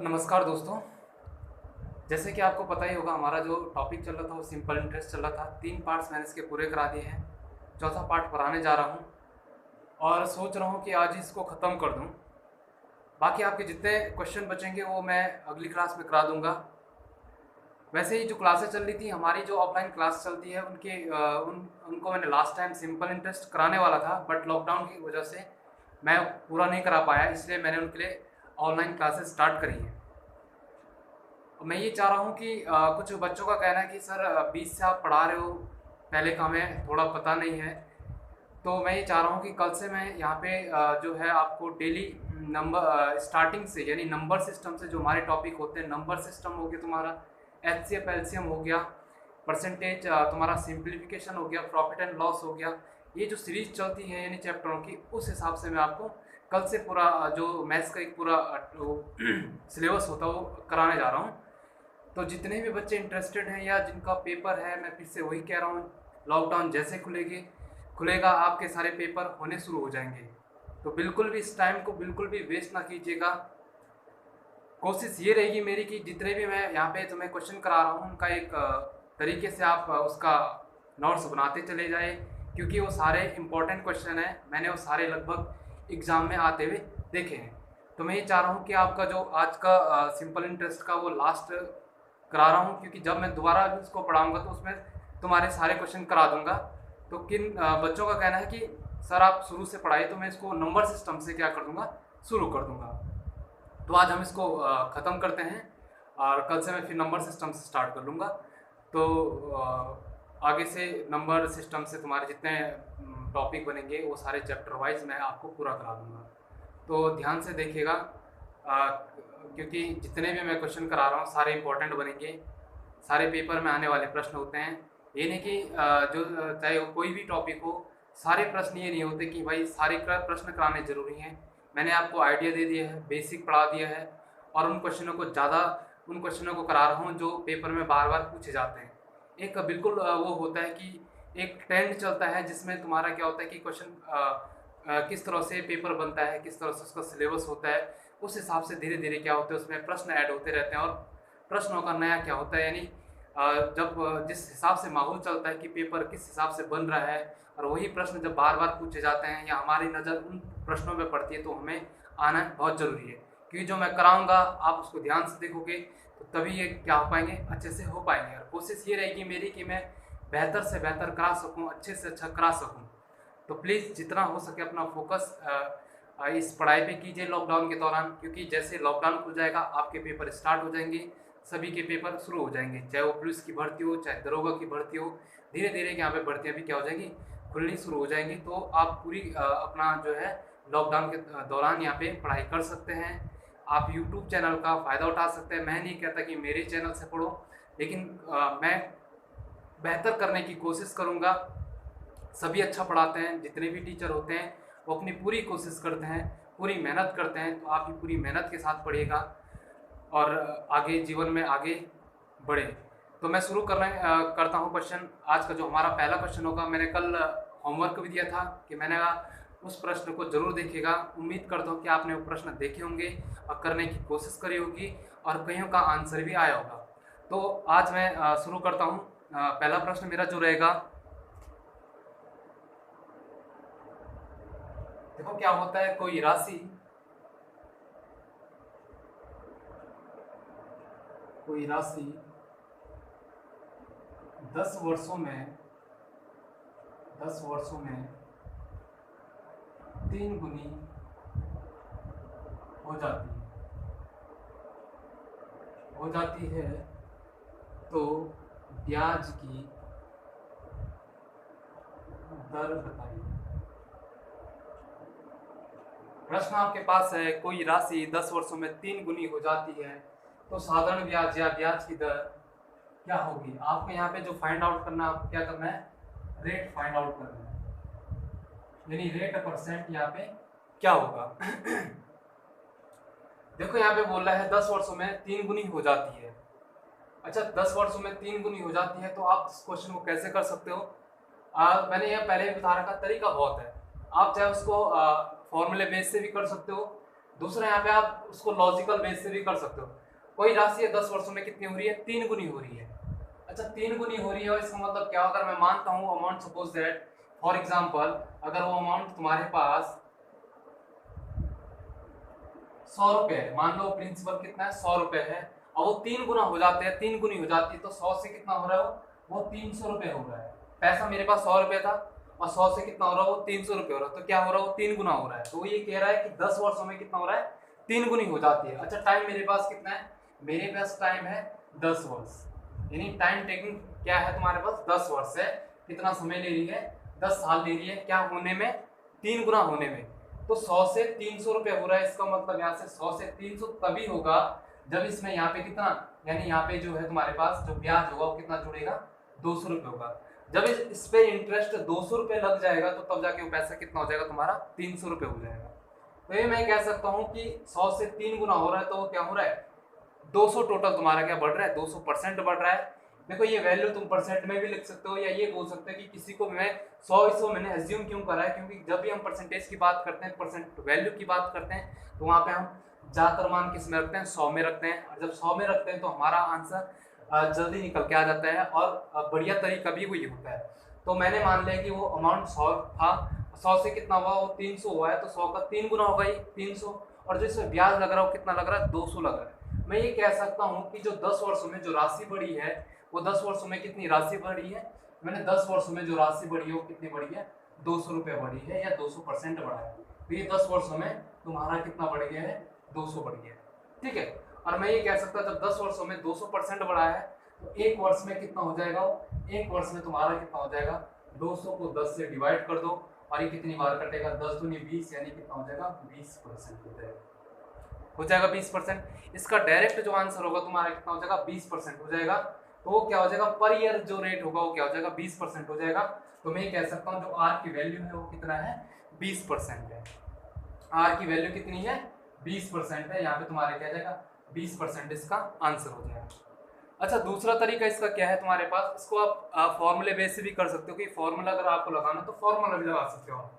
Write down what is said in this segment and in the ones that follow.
नमस्कार दोस्तों। जैसे कि आपको पता ही होगा, हमारा जो टॉपिक चल रहा था वो सिंपल इंटरेस्ट चल रहा था। 3 पार्ट्स मैंने इसके पूरे करा दिए हैं। चौथा पार्ट पढ़ाने जा रहा हूँ और सोच रहा हूँ कि आज ही इसको ख़त्म कर दूँ। बाकी आपके जितने क्वेश्चन बचेंगे वो मैं अगली क्लास में करा दूँगा। वैसे ही जो क्लासेस चल रही थी, हमारी जो ऑफलाइन क्लास चलती है उनके उनको मैंने लास्ट टाइम सिंपल इंटरेस्ट कराने वाला था, बट लॉकडाउन की वजह से मैं पूरा नहीं करा पाया, इसलिए मैंने उनके लिए ऑनलाइन क्लासेस स्टार्ट करी हैं। मैं ये चाह रहा हूँ कि कुछ बच्चों का कहना है कि सर 20 से आप पढ़ा रहे हो, पहले का हमें थोड़ा पता नहीं है। तो मैं ये चाह रहा हूँ कि कल से मैं यहाँ पे जो है आपको डेली नंबर स्टार्टिंग से, यानी नंबर सिस्टम से, जो हमारे टॉपिक होते हैं, नंबर सिस्टम हो गया तुम्हारा, एचसीएफ एलसीएम हो गया, परसेंटेज तुम्हारा, सिंप्लीफिकेशन हो गया, प्रॉफिट एंड लॉस हो गया, ये जो सीरीज चलती है यानी चैप्टरों की, उस हिसाब से मैं आपको कल से पूरा जो मैथ्स का एक पूरा सिलेबस होता है वो कराने जा रहा हूँ। तो जितने भी बच्चे इंटरेस्टेड हैं या जिनका पेपर है, मैं फिर से वही कह रहा हूँ, लॉकडाउन जैसे खुलेगा आपके सारे पेपर होने शुरू हो जाएंगे। तो बिल्कुल भी इस टाइम को बिल्कुल भी वेस्ट ना कीजिएगा। कोशिश ये रहेगी मेरी कि जितने भी मैं यहाँ पे तुम्हें क्वेश्चन करा रहा हूँ उनका एक तरीके से आप उसका नोट्स बनाते चले जाए, क्योंकि वो सारे इम्पोर्टेंट क्वेश्चन हैं। मैंने वो सारे लगभग एग्ज़ाम में आते हुए देखे हैं। तो मैं ये चाह रहा हूँ कि आपका जो आज का सिंपल इंटरेस्ट का वो लास्ट करा रहा हूँ, क्योंकि जब मैं दोबारा इसको पढ़ाऊँगा तो उसमें तुम्हारे सारे क्वेश्चन करा दूँगा। तो किन बच्चों का कहना है कि सर आप शुरू से पढ़ाइए, तो मैं इसको नंबर सिस्टम से क्या कर दूँगा, शुरू कर दूँगा। तो आज हम इसको ख़त्म करते हैं और कल से मैं फिर नंबर सिस्टम से स्टार्ट कर लूँगा। तो आगे से नंबर सिस्टम से तुम्हारे जितने टॉपिक बनेंगे वो सारे चैप्टर वाइज मैं आपको पूरा करा दूँगा। तो ध्यान से देखिएगा, क्योंकि जितने भी मैं क्वेश्चन करा रहा हूँ सारे इंपॉर्टेंट बनेंगे, सारे पेपर में आने वाले प्रश्न होते हैं। ये नहीं कि जो चाहे वो कोई भी टॉपिक हो, सारे प्रश्न ये नहीं होते कि भाई सारे प्रश्न कराने ज़रूरी हैं। मैंने आपको आइडिया दे दिया है, बेसिक पढ़ा दिया है, और उन क्वेश्चनों को करा रहा हूँ जो पेपर में बार बार पूछे जाते हैं। एक बिल्कुल वो होता है कि एक ट्रेंड चलता है जिसमें तुम्हारा क्या होता है कि क्वेश्चन किस तरह से पेपर बनता है, किस तरह से उसका सिलेबस होता है, उस हिसाब से धीरे धीरे क्या होता है उसमें प्रश्न ऐड होते रहते हैं। और प्रश्नों का नया क्या होता है, यानी जब जिस हिसाब से माहौल चलता है कि पेपर किस हिसाब से बन रहा है, और वही प्रश्न जब बार बार पूछे जाते हैं या हमारी नज़र उन प्रश्नों में पड़ती है, तो हमें आना बहुत ज़रूरी है। क्योंकि जो मैं कराऊंगा आप उसको ध्यान से देखोगे तो तभी ये क्या हो पाएंगे, अच्छे से हो पाएंगे। और कोशिश ये रहेगी मेरी कि मैं बेहतर से बेहतर करा सकूं, अच्छे से अच्छा करा सकूं। तो प्लीज़ जितना हो सके अपना फोकस इस पढ़ाई पे कीजिए लॉकडाउन के दौरान, क्योंकि जैसे लॉकडाउन खुल जाएगा आपके पेपर स्टार्ट हो जाएंगे, सभी के पेपर शुरू हो जाएंगे, चाहे वो पुलिस की भर्ती हो, चाहे दरोगा की भर्ती हो। धीरे धीरे यहाँ पे भर्तियाँ भी क्या हो जाएंगी, खुलनी शुरू हो जाएंगी। तो आप पूरी अपना जो है लॉकडाउन के दौरान यहाँ पे पढ़ाई कर सकते हैं। आप यूट्यूब चैनल का फ़ायदा उठा सकते हैं। मैं नहीं कहता कि मेरे चैनल से पढ़ो, लेकिन मैं बेहतर करने की कोशिश करूँगा। सभी अच्छा पढ़ाते हैं, जितने भी टीचर होते हैं वो अपनी पूरी कोशिश करते हैं, पूरी मेहनत करते हैं। तो आप भी पूरी मेहनत के साथ पढ़िएगा और आगे जीवन में आगे बढ़े। तो मैं शुरू करता हूँ क्वेश्चन। आज का जो हमारा पहला क्वेश्चन होगा, मैंने कल होमवर्क भी दिया था कि मैंने उस प्रश्न को जरूर देखिएगा। उम्मीद करता हूँ कि आपने वो प्रश्न देखे होंगे और करने की कोशिश करी होगी और कईयों का आंसर भी आया होगा। तो आज मैं शुरू करता हूँ। पहला प्रश्न मेरा जो रहेगा, देखो क्या होता है, कोई राशि 10 वर्षों में 3 गुनी हो जाती है तो ब्याज की दर बताइए। प्रश्न आपके पास है, कोई राशि 10 वर्षों में 3 गुनी हो जाती है तो साधारण ब्याज या ब्याज की दर क्या होगी। आपको यहाँ पे जो फाइंड आउट करना है, आपको क्या करना है, रेट फाइंड आउट करना है, यानी रेट परसेंट यहाँ पे क्या होगा। देखो यहाँ पे बोल रहा है 10 वर्षों में 3 गुनी हो जाती है। अच्छा, 10 वर्षों में 3 गुनी हो जाती है तो आप इस क्वेश्चन को कैसे कर सकते हो। मैंने यह पहले भी बता रखा, तरीका बहुत है। आप चाहे उसको फॉर्मूले बेस से भी कर सकते हो, दूसरा यहाँ पे आप उसको लॉजिकल बेस से भी कर सकते हो। कोई राशि 10 वर्षों में कितनी हो रही है, 3 गुनी हो रही है। अच्छा 3 गुनी हो रही है, और इसका मतलब क्या, अगर मैं मानता हूँ amount, suppose that for example अगर वो अमाउंट तुम्हारे पास 100 रुपए है, मान लो प्रिंसिपल कितना है 100 रुपए है, और वो 3 गुना हो जाते हैं, 3 गुनी हो जाती है, तो 100 से कितना हो रहा है, वो 300 रुपए हो रहा है। पैसा मेरे पास 100 रुपए था और 100 से कितना हो रहा है, वो 300 रुपए हो रहा है, तो क्या हो रहा है, वो 3 गुना हो रहा है। तो ये कह रहा है कि 10 वर्षों में कितना हो रहा है, 3 गुनी हो जाती है। अच्छा टाइम मेरे पास कितना है, मेरे पास टाइम है 10 वर्ष, यानी टाइम टेकिंग क्या है तुम्हारे पास, 10 वर्ष है। कितना समय ले रही है, 10 साल ले रही है, क्या होने में, 3 गुना होने में। तो 100 से 300 रुपए हो रहा है, इसका मतलब यहाँ से 100 से 300 तभी होगा जब इसमें यहाँ पे कितना, यानी यहाँ पे जो है तुम्हारे पास जो ब्याज होगा वो कितना जुड़ेगा, 200 रुपए होगा। जब इस पे इंटरेस्ट 200 रुपए लग जाएगा तो तब जाके वो पैसा कितना हो जाएगा तुम्हारा, 300 रुपए हो जाएगा। तो ये मैं कह सकता हूँ कि 100 से 3 गुना हो रहा है, तो वो क्या हो रहा है, 200 टोटल तुम्हारा क्या बढ़ रहा है, 200% बढ़ रहा है। देखो ये वैल्यू तुम परसेंट में भी लिख सकते हो, या ये बोल सकते हो कि किसी को मैं 100 मैंने एज्यूम क्यों करा है, क्योंकि जब भी हम परसेंटेज की बात करते हैं, परसेंट वैल्यू की बात करते हैं, तो वहाँ पे हम ज्यादातर मान किस में रखते हैं, 100 में रखते हैं। और जब 100 में रखते हैं तो हमारा आंसर जल्दी निकल के आ जाता है, और बढ़िया तरीका भी वही होता है। तो मैंने मान लिया कि वो अमाउंट 100 था, 100 से कितना हुआ, वो 300 हुआ है, तो 100 का 3 गुना होगा, 300, और जो इसमें ब्याज लग रहा है वो कितना लग रहा है, 200 लग रहा है। मैं ये कह सकता हूँ कि जो 10 वर्षों में जो राशि बढ़ी है, वो 10 वर्षों में कितनी राशि बढ़ी है, मैंने 10 वर्षों में जो राशि बढ़ी है वो कितनी बढ़ी है, 200 रुपये बढ़ी है, या 200% बढ़ा है। तो ये 10 वर्षों में तुम्हारा कितना बढ़ गया है, 200 बढ़ गया है, ठीक है। और मैं ये कह सकता जब 10 वर्षों में 200% बढ़ा है, तो एक वर्ष में कितना हो जाएगा, एक वर्ष में तुम्हारा कितना हो जाएगा, 200 को 10 से डिवाइड कर दो, और ये कितनी बार कटेगा, 10 दूनी 20, यानी कितना हो जाएगा, 20% हो जाएगा 20%। इसका डायरेक्ट जो आंसर होगा तुम्हारा कितना हो जाएगा, 20% हो जाएगा। तो वो क्या हो जाएगा, पर ईयर जो रेट होगा वो क्या हो जाएगा, 20% हो जाएगा। तो मैं ये कह सकता हूँ जो आर की वैल्यू है वो कितना है, 20% है। आर की वैल्यू कितनी है, 20% है। यहाँ पे तुम्हारे क्या जाएगा, 20% इसका आंसर हो जाएगा। अच्छा दूसरा तरीका इसका क्या है तुम्हारे पास, इसको आप फॉर्मूले बेस से भी कर सकते हो, कि फॉर्मूला अगर आपको लगाना तो फॉर्मूला भी लगा सकते हो।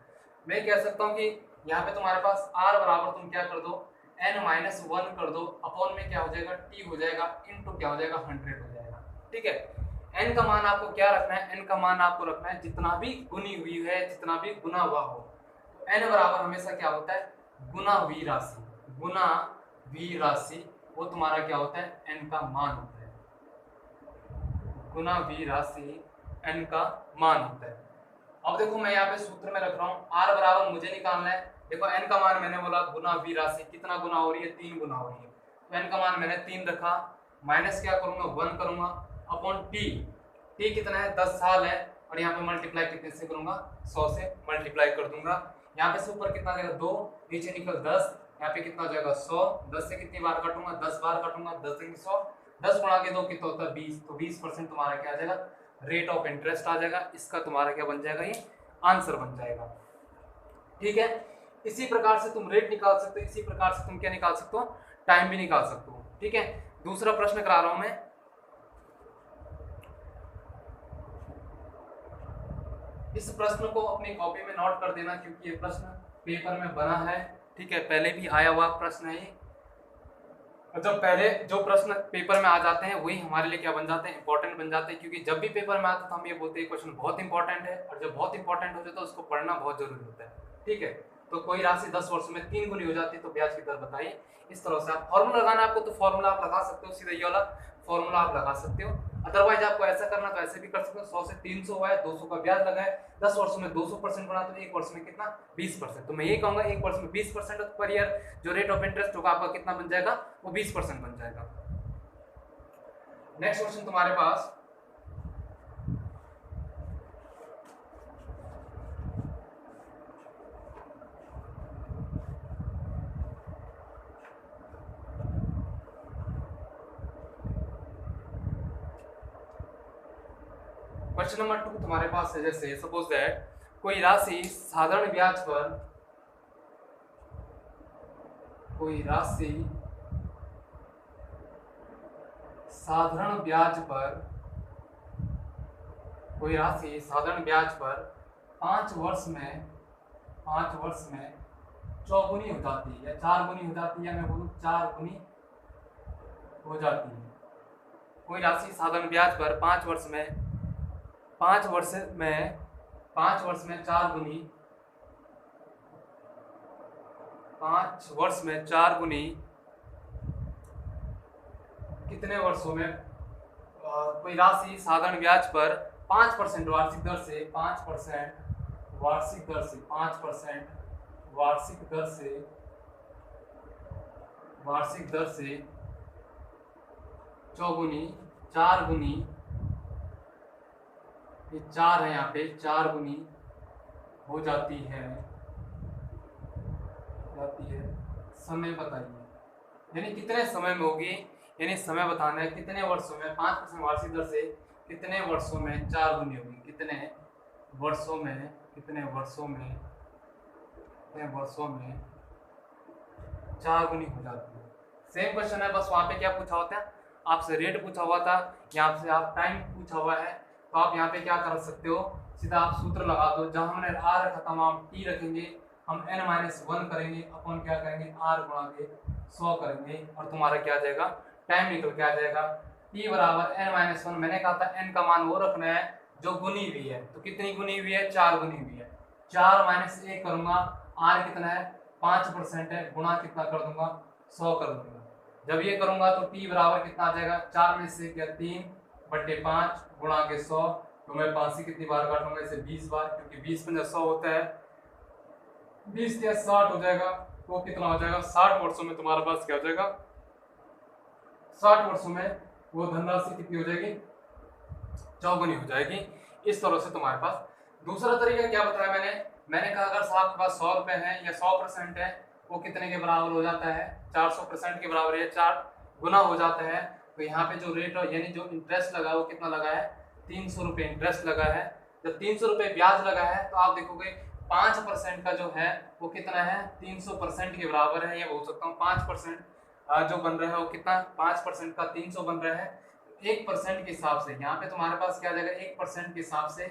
मैं कह सकता हूँ कि यहाँ पे तुम्हारे पास आर बराबर तुम क्या कर दो, n-1 कर दो, अपॉन में क्या हो जाएगा, t हो जाएगा, इनटू क्या हो जाएगा, 100 हो जाएगा, ठीक है। n का मान आपको क्या रखना है, n का मान आपको रखना है जितना भी गुनी हुई है, जितना भी गुना हुआ हो। तो n बराबर हमेशा क्या होता है, गुना हुई राशि, गुना हुई राशि वो तुम्हारा क्या होता है, n का मान होता है, गुना हुई राशि n का मान होता है। अब देखो मैं यहाँ पे सूत्र में रख रहा हूँ, r बराबर मुझे निकालना है। देखो n का मान मैंने बोला गुना हुई राशि, कितना गुना हो रही है, 3 गुना हो रही है, तो n का मान मैंने 3 रखा, माइनस क्या करूंगा, 1 करूंगा, अपॉन t कितना है, 10 साल है, और यहाँ पे मल्टीप्लाई कितने से करूंगा, 100 से मल्टीप्लाई कर दूंगा। यहाँ पे से ऊपर कितना जाएगा, 2, नीचे निकल 10, यहाँ पे कितना हो जाएगा, 100, 10 से कितनी बार काटूंगा, 10 बार काटूंगा, 10 से 100, 10 गुणा के 2 कितना होता है, 20, तो 20% तुम्हारा क्या आ जाएगा, रेट ऑफ इंटरेस्ट आ जाएगा। इसका तुम्हारा क्या बन जाएगा, ये आंसर बन जाएगा, ठीक है। इसी प्रकार से तुम रेट निकाल सकते हो, इसी प्रकार से तुम क्या निकाल सकते हो, टाइम भी निकाल सकते हो, ठीक है। दूसरा प्रश्न करा रहा हूं मैं, इस प्रश्न को अपनी कॉपी में नोट कर देना, क्योंकि ये प्रश्न पेपर में बना है, ठीक है, पहले भी आया हुआ प्रश्न है ये। जब पहले जो प्रश्न पेपर में आ जाते हैं वही हमारे लिए क्या बन जाते हैं, इंपॉर्टेंट बन जाते हैं, क्योंकि जब भी पेपर में आता है तो हम ये बोलते हैं क्वेश्चन बहुत इंपॉर्टेंट है, और जब बहुत इंपॉर्टेंट हो जाता है तो उसको पढ़ना बहुत जरूरी होता है, ठीक है। तो कोई राशि 10 वर्ष में 3 गुनी हो जाती है तो ब्याज की दर बताइए। इस तरह से आप फॉर्मूला लगाना आपको, तो फॉर्मूला आप लगा सकते हो, सीधा ये वाला फॉर्मूला आप लगा सकते हो। अदरवाइज आपको ऐसा करना तो ऐसे भी कर सकते हो, 100 से 300 हुआ है, 200 का ब्याज लगा है, 10 वर्षों में 200% बना, तो एक वर्ष में कितना, 20%। तो मैं ये कहूंगा एक वर्ष में 20% पर ईयर जो रेट ऑफ इंटरेस्ट होगा आपका कितना बन जाएगा, वो 20% बन जाएगा। नेक्स्ट क्वेश्चन तुम्हारे पास, क्वेश्चन नंबर 2 तुम्हारे पास है, जैसे सपोज दैट कोई राशि साधारण ब्याज पर, कोई राशि साधारण ब्याज पर, कोई राशि साधारण ब्याज पर 5 वर्ष में चौगुनी हो जाती है या 4 गुनी हो जाती है, या मैं बोलूँ 4 गुनी हो जाती है। कोई राशि साधारण ब्याज पर 5 वर्ष में 5 वर्ष में 5 वर्ष में 4 गुनी 5 वर्ष में 4 गुनी कितने वर्षों में कोई राशि साधारण ब्याज पर 5% वार्षिक दर से 5% वार्षिक दर से 5% वार्षिक दर से वार्षिक दर से चौगुनी 4 गुनी, ये 4 है यहाँ पे, 4 गुनी हो जाती है समय बताइए, यानी कितने समय में होगी, यानी समय बताना है कितने वर्षों में 5% वार्षिक दर से कितने वर्षों में 4 गुनी होगी, कितने वर्षों में 4 गुनी हो जाती है। सेम क्वेश्चन है, बस वहाँ पे क्या पूछा होता है, आपसे रेट पूछा हुआ था, यहाँ से आप टाइम पूछा हुआ है, तो आप यहाँ पे क्या कर सकते हो, सीधा आप सूत्र लगा दो, जहाँ हमने r रखा था वहाँ t रखेंगे, हम n-1 करेंगे, अपन क्या करेंगे r गुणा के 100 करेंगे, और तुम्हारा क्या आ जाएगा, टाइम निकल के आ जाएगा t बराबर n-1। मैंने कहा था n का मान वो रखना है जो गुनी हुई है, तो कितनी गुनी हुई है, 4 गुनी हुई है। 4 - 1 करूंगा, r कितना है 5% है, गुणा कितना कर दूंगा 100 कर दूंगा। जब ये करूंगा तो t बराबर कितना आ जाएगा, 4 में से क्या 3/5 गुणा के 100, तो मैं 5 से कितनी बार काटूंगा इसे 20 बार, क्योंकि 20 × 100 होता है 20 या 60 हो जाएगा, तो कितना हो जाएगा 60 वर्षों में तुम्हारे पास क्या हो जाएगा, 60 वर्षों में वो धनराशि कितनी हो जाएगी, चौगुनी हो जाएगी। इस तरह से तुम्हारे पास। दूसरा तरीका क्या बताया मैंने कहा अगर आपके पास 100 रुपए है या 100% है, वो कितने के बराबर हो जाता है, 400% के बराबर या 4 गुना हो जाता है। तो यहाँ पे जो रेट यानी जो इंटरेस्ट लगा वो कितना लगा है, 300 रुपये इंटरेस्ट लगा है। जब 300 रुपये ब्याज लगा है तो आप देखोगे 5% का जो है वो कितना है, 300% के बराबर है, या बोल सकता हूँ 5% जो बन रहा है वो कितना, 5% का 300 बन रहा है। 1% के हिसाब से यहाँ पे तुम्हारे पास क्या आ जाएगा, 1% के हिसाब से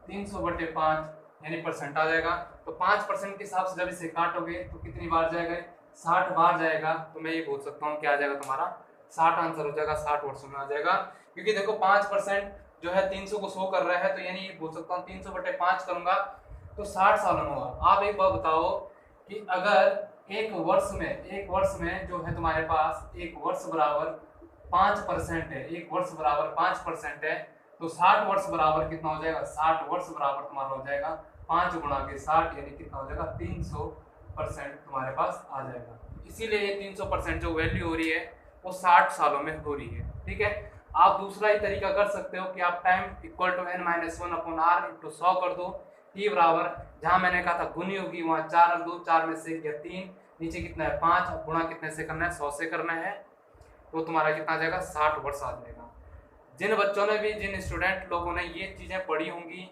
300/5 यानी परसेंट आ जाएगा। तो 5% के हिसाब से जब इसे काटोगे तो कितनी बार जाएगा, 60 बार जाएगा। तो मैं ये बोल सकता हूँ क्या आ जाएगा तुम्हारा 60 आंसर हो जाएगा, 60 वर्षों में आ जाएगा। क्योंकि देखो 5% जो है 300 को 100 कर रहा है, तो यानी ये बोल सकता हूँ 300/5 करूंगा तो 60 सालों में होगा। आप एक बात बताओ कि अगर एक वर्ष में जो है तुम्हारे पास एक वर्ष बराबर 5% है, एक वर्ष बराबर 5% है, तो 60 वर्ष बराबर कितना हो जाएगा, 60 वर्ष बराबर तुम्हारा हो जाएगा 5 गुणा के 60 यानी कितना हो जाएगा 300% तुम्हारे पास आ जाएगा। इसीलिए ये 300% जो वैल्यू हो रही है वो 60 सालों में हो रही है। ठीक है, आप दूसरा ही तरीका कर सकते हो कि आप time equal to n-1/r into 100 कर दो। t बराबर जहां मैंने कहा था गुनी होगी वहां 4 रख दो, 4 में से या 3, नीचे कितना है 5, गुणा कितने से करना है 100 से करना है, तो तुम्हारा कितना आ जाएगा 60 वर्ष आ जाएगा। जिन बच्चों ने भी, जिन स्टूडेंट लोगों ने ये चीज़ें पढ़ी होंगी,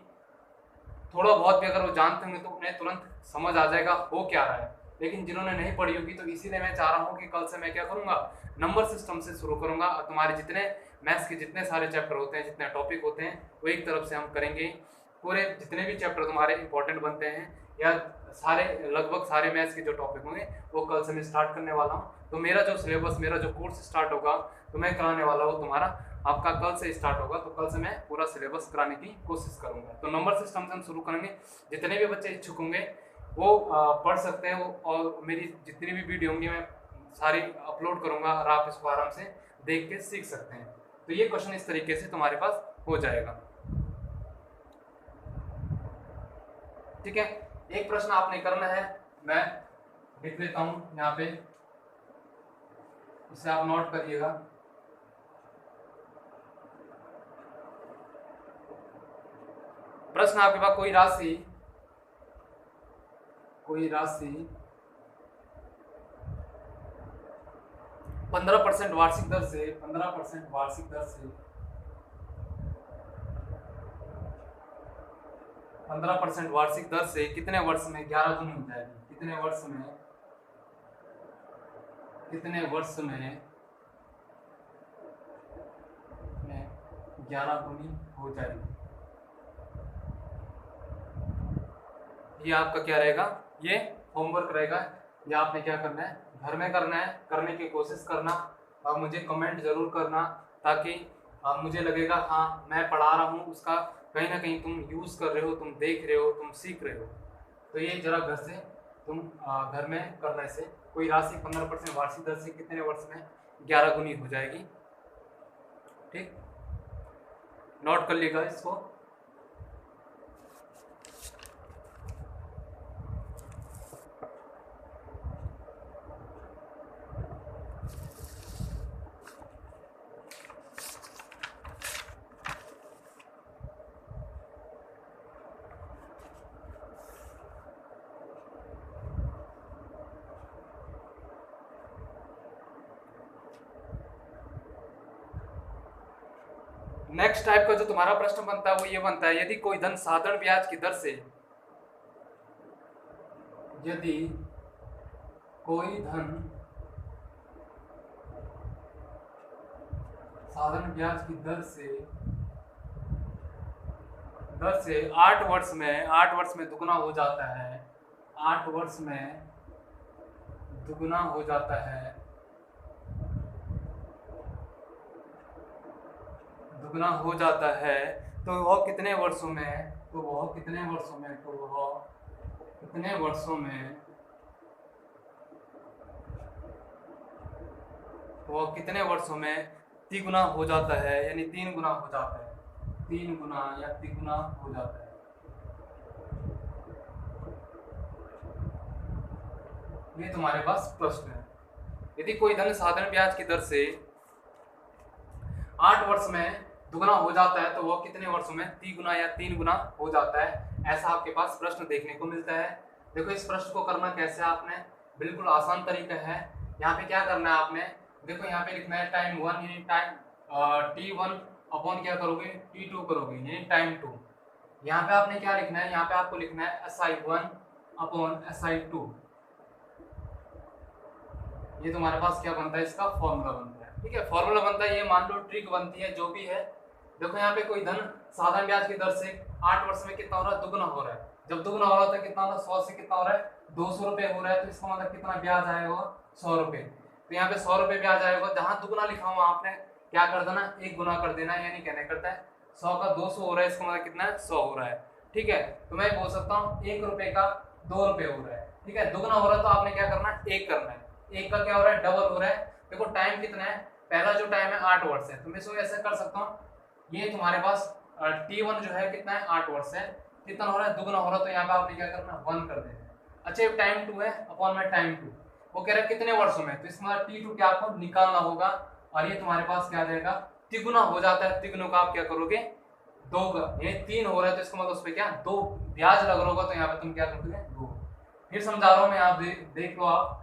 थोड़ा बहुत भी अगर वो जानते होंगे तो उन्हें तुरंत समझ आ जाएगा हो क्या रहा है। लेकिन जिन्होंने नहीं पढ़ी होगी तो इसीलिए मैं चाह रहा हूँ कि कल से मैं क्या करूँगा, नंबर सिस्टम से शुरू करूँगा और तुम्हारे जितने मैथ्स के जितने सारे चैप्टर होते हैं, जितने टॉपिक होते हैं, वो एक तरफ से हम करेंगे। पूरे जितने भी चैप्टर तुम्हारे इंपॉर्टेंट बनते हैं या सारे लगभग सारे मैथ्स के जो टॉपिक होंगे वो कल से मैं स्टार्ट करने वाला हूँ। तो मेरा जो सिलेबस, मेरा जो कोर्स स्टार्ट होगा तो मैं कराने वाला हूँ तुम्हारा, आपका कल से स्टार्ट होगा। तो कल से मैं पूरा सिलेबस कराने की कोशिश करूँगा। तो नंबर सिस्टम से हम शुरू करेंगे। जितने भी बच्चे इच्छुक होंगे वो पढ़ सकते हैं और मेरी जितनी भी वीडियो होंगी मैं सारी अपलोड करूँगा और आप इसको आराम से देख के सीख सकते हैं। तो ये क्वेश्चन इस तरीके से तुम्हारे पास हो जाएगा। ठीक है, एक प्रश्न आपने करना है, मैं लिख लेता हूं यहाँ पे, इसे आप नोट करिएगा। प्रश्न आपके पास कोई राशि 15% वार्षिक दर से 15% वार्षिक दर से 15% वार्षिक दर से कितने वर्ष में 11 गुनी हो जाएगी, कितने वर्ष में 11 गुनी हो जाएगी। ये आपका क्या रहेगा, ये होमवर्क रहेगा। ये आपने क्या करना है, घर में करना है, करने की कोशिश करना और मुझे कमेंट जरूर करना, ताकि मुझे लगेगा हाँ मैं पढ़ा रहा हूँ, उसका कहीं ना कहीं तुम यूज़ कर रहे हो, तुम देख रहे हो, तुम सीख रहे हो। तो ये जरा घर से तुम घर में करने से कोई राशि 15% वार्षिक दर से कितने वर्ष में 11 गुनी हो जाएगी। ठीक, नोट कर लीजिएगा इसको। नेक्स्ट टाइप का जो तुम्हारा प्रश्न बनता है वो ये बनता है, यदि कोई धन साधारण ब्याज की दर से, यदि कोई धन साधारण ब्याज की दर से 8 वर्ष में दुगना हो जाता है, 8 वर्ष में दुगना हो जाता है, दुगना हो जाता है, तो वह कितने वर्षों में, तो वह कितने वर्षों में, तो वह कितने वर्षों में, वह कितने वर्षों में तिगुना हो जाता है, यानी 3 गुना हो जाता है, 3 गुना या तिगुना हो जाता है। ये तुम्हारे पास प्रश्न है। यदि कोई धन साधारण ब्याज की दर से 8 वर्ष में दुगना हो जाता है, तो वह कितने वर्षों में 3 गुना या 3 गुना हो जाता है, ऐसा आपके पास प्रश्न देखने को मिलता है। देखो इस प्रश्न को करना कैसे, आपने बिल्कुल आसान तरीका है। यहाँ पे क्या करना है आपने, देखो यहाँ पे लिखना है टाइम 1 यानी टाइम T1 अपॉन क्या करोगे, T2 करोगे यानी टाइम 2। यहाँ पे आपने क्या लिखना है, यहाँ पे आपको लिखना है SI1 अपॉन SI2। ये तुम्हारे पास क्या बनता है, इसका फॉर्मूला बनता है। ठीक है, फॉर्मूला बनता है, ये मान लो ट्रिक बनती है, जो भी है। देखो यहाँ पे कोई धन साधारण ब्याज की दर से 8 वर्ष में कितना हो रहा है, दुगुना हो रहा है। जब दुगुना हो रहा है तो कितना हो रहा है, 100 से कितना हो रहा है, 200 रुपये हो रहा है, तो इसका मतलब कितना ब्याज आएगा, 100 रुपये। तो यहाँ पे 100 रुपये ब्याज आएगा, जहाँ दुगुना लिखा हुआ आपने क्या कर देना, 1 गुना कर देना, यानी कहने करता है 100 का 200 हो रहा है, इसका मतलब कितना है, 100 हो रहा है। ठीक है, तो मैं बोल सकता हूँ 1 रुपये का 2 रुपये हो रहा है। ठीक है, दुगुना हो रहा है तो आपने क्या करना है, 1 करना है, 1 का क्या हो रहा है, डबल हो रहा है। देखो टाइम कितना है, पहला जो टाइम है 8 वर्ष है, तो मैं इसको ऐसे कर सकता हूँ, ये तुम्हारे पास T1 जो है कितना है, 8 वर्ष है, कितना हो रहा है, दुगना हो रहा है, तो यहाँ पे आपने क्या करना, 1 कर देना है। अच्छा ये टाइम 2 है अपॉन में टाइम 2, वो कह रहा है कितने वर्षों में, तो इसमें T2 क्या आपको निकालना होगा, और ये तुम्हारे पास क्या आ जाएगा, तिगुना हो जाता है। तिगुना का आप क्या करोगे, 2 का, ये 3 हो रहा है, तो इसका मतलब उस पर क्या 2 ब्याज लग रहा होगा, तो यहाँ पे तुम क्या करोगे, 2। फिर समझा रहा हूँ मैं, आप देख लो आप।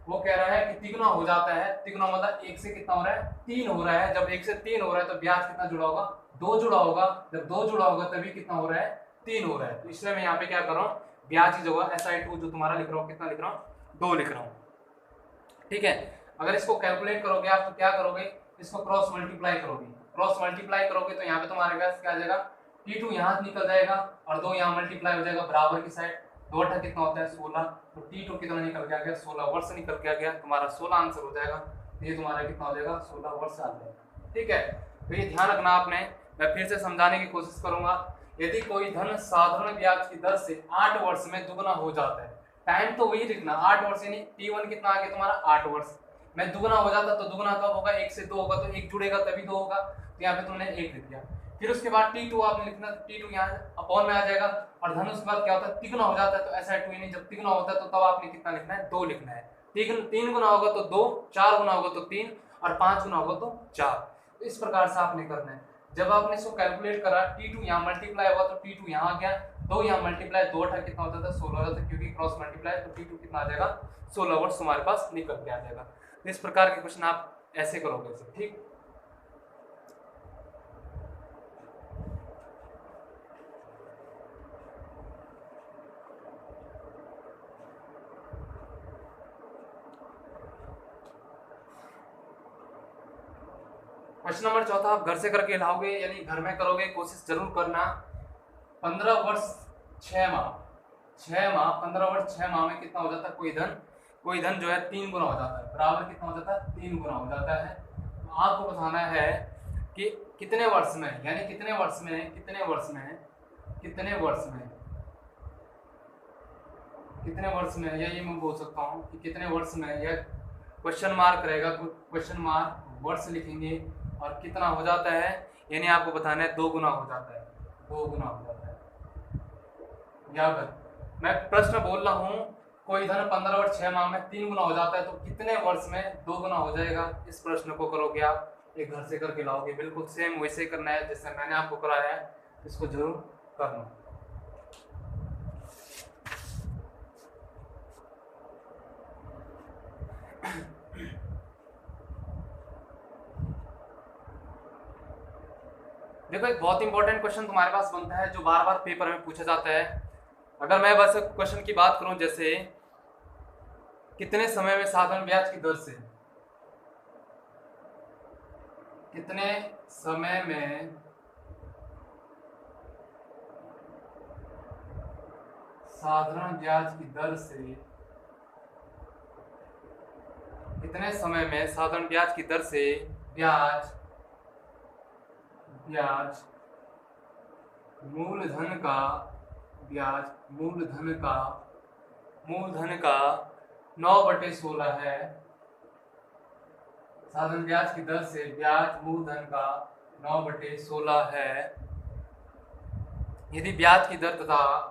वो कह रहा है कि तिगुना हो जाता है, तिगुना मतलब 1 से कितना हो रहा है, 3 हो रहा है। जब 1 से 3 हो रहा है तो ब्याज कितना जुड़ा होगा, 2 जुड़ा होगा। जब 2 जुड़ा होगा तभी कितना हो रहा है, 3 हो रहा है। तो इसलिए मैं यहाँ पे क्या कर रहा हूँ, ब्याज की जगह SI2 जो तुम्हारा लिख रहा हूँ, कितना लिख रहा हूँ, 2 लिख रहा हूँ। ठीक है, अगर इसको कैलकुलेट करोगे आप तो क्या करोगे, इसको क्रॉस मल्टीप्लाई करोगे, क्रॉस मल्टीप्लाई करोगे तो यहाँ पे तुम्हारे पास क्या आ जाएगा, T2 यहाँ निकल जाएगा और 2 यहाँ मल्टीप्लाई हो जाएगा बराबर की साइड, 2 अट्ठा कितना होता है, 16। तो T2 कितना निकल के आ गया, 16 वर्ष निकल के आ गया, तुम्हारा 16 आंसर हो जाएगा। ये तुम्हारा कितना हो जाएगा, 16 वर्ष आ जाएगा। ठीक है, तो ये ध्यान रखना आपने। मैं फिर से समझाने की कोशिश करूंगा। यदि कोई धन साधारण ब्याज की दर से 8 वर्ष में दुगना हो जाता है, टाइम तो वही लिखना, 8 वर्ष यानी T1 कितना आ गया तुम्हारा, 8 वर्ष में दुगना हो जाता, तो दुगना कब होगा, 1 से 2 होगा, तो 1 जुड़ेगा तभी 2 होगा, तो यहाँ पे तुमने 1 लिख दिया। फिर उसके बाद T2 आपने लिखना, T2 यहाँ अपॉन में आ जाएगा, और धन उसके बाद क्या होता है, तिगुना हो जाता है, तो SI2 यानी जब तिगुना होता है तो तब आपने कितना लिखना है, 2 लिखना है। 3 गुना होगा तो 2, 4 गुना होगा तो 3, और 5 गुना होगा तो 4। तो इस प्रकार से आपने करना है। जब आपने इसको कैलकुलेट करा, T2 यहाँ मल्टीप्लाई हुआ तो T2 यहाँ आ गया, 2 यहाँ मल्टीप्लाई, 2 अट्ठा कितना होता था, 16 होता था, क्योंकि क्रॉस मल्टीप्लाई, तो T2 कितना आ जाएगा, 16 वर्ष तुम्हारे पास निकल के आ जाएगा। तो इस प्रकार के क्वेश्चन आप ऐसे करोगे सब। ठीक, क्वेश्चन नंबर 4 आप घर से करके लाओगे, यानी घर में करोगे, कोशिश जरूर करना। 15 वर्ष 6 माह, 15 वर्ष 6 माह में कितना हो जाता है, कोई धन कोई धन जो है 3 गुना हो जाता है, बराबर कितना हो जाता है, 3 गुना हो जाता है। तो आपको बताना है कि कितने वर्ष में, यानी कितने वर्ष में, कितने वर्ष में, कितने वर्ष में, कितने वर्ष में, या ये मैं बोल सकता हूँ कि कितने वर्ष में, या क्वेश्चन मार्क रहेगा, क्वेश्चन मार्क वर्ष लिखेंगे और कितना हो जाता है, यानी आपको बताना है 2 गुना हो जाता है, 2 गुना हो जाता है। याद रख, मैं प्रश्न बोल रहा हूँ कोई धन 15 और 6 माह में 3 गुना हो जाता है, तो कितने वर्ष में 2 गुना हो जाएगा। इस प्रश्न को करोगे आप, एक घर से करके लाओगे, बिल्कुल सेम वैसे करना है जैसे मैंने आपको कराया है, इसको जरूर करना। देखो एक बहुत इंपॉर्टेंट क्वेश्चन तुम्हारे पास बनता है जो बार बार पेपर में पूछा जाता है। अगर मैं बस क्वेश्चन की बात करूं, जैसे कितने समय में साधारण ब्याज की दर से, कितने समय में साधारण ब्याज की दर से, कितने समय में साधारण ब्याज की दर से ब्याज मूलधन का, ब्याज मूलधन का 9/16 है। साधारण ब्याज की दर से ब्याज मूलधन का 9/16 है। यदि ब्याज की दर तथा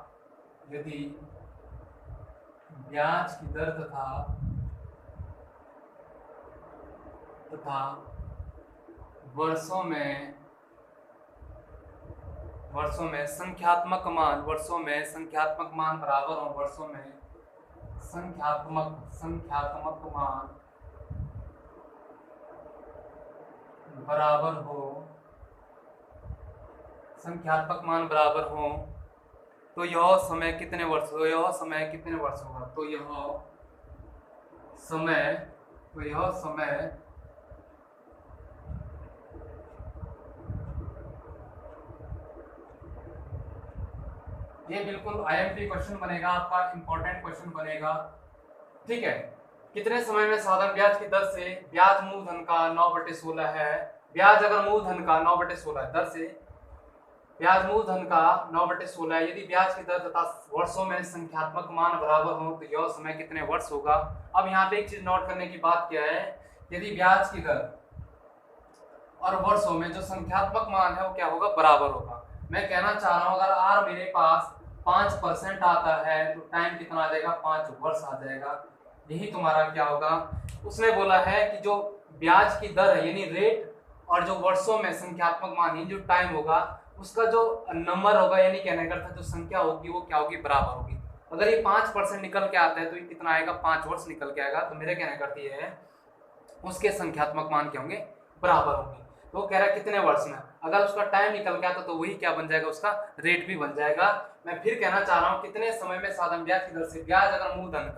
वर्षों में संख्यात्मक मान बराबर हो, वर्षों में संख्यात्मक मान बराबर हो, तो यह समय कितने वर्ष होगा, तो यह समय ये बिल्कुल आईएमपी क्वेश्चन बनेगा, आपका इंपॉर्टेंट क्वेश्चन बनेगा। ठीक है, कितने समय में साधारण ब्याज की दर से ब्याज मूलधन का 9/16 है। ब्याज अगर मूलधन का 9/16 है, दर से ब्याज मूलधन का 9/16 है, यदि ब्याज की दर तथा वर्षों में संख्यात्मक मान बराबर हो, तो यह समय कितने वर्ष होगा। अब यहाँ पे एक चीज नोट करने की बात क्या है, यदि ब्याज की दर और वर्षों में जो संख्यात्मक मान है वो क्या होगा, बराबर होगा। मैं कहना चाह रहा हूँ अगर आर मेरे पास 5% आता है तो टाइम कितना आ जाएगा, 5 वर्ष आ जाएगा। यही तुम्हारा क्या होगा, उसने बोला है कि जो ब्याज की दर है यानी रेट, और जो वर्षों में संख्यात्मक मान यानी जो टाइम होगा, उसका जो नंबर होगा यानी कहने का अर्थ जो संख्या होगी वो क्या होगी, बराबर होगी। अगर ये 5% निकल के आता है तो ये कितना आएगा, 5 वर्ष निकल के आएगा। तो मेरे कहने का अर्थ ये है उसके संख्यात्मक मान क्या होंगे, बराबर होंगे। तो कह रहा है कितने वर्ष में, अगर उसका टाइम निकल गया तो वही क्या बन जाएगा, उसका रेट भी बन जाएगा। मैं फिर कहना चाह रहा हूँ कितने समय में साधारण ब्याज की दर से ब्याज अगर मूलधन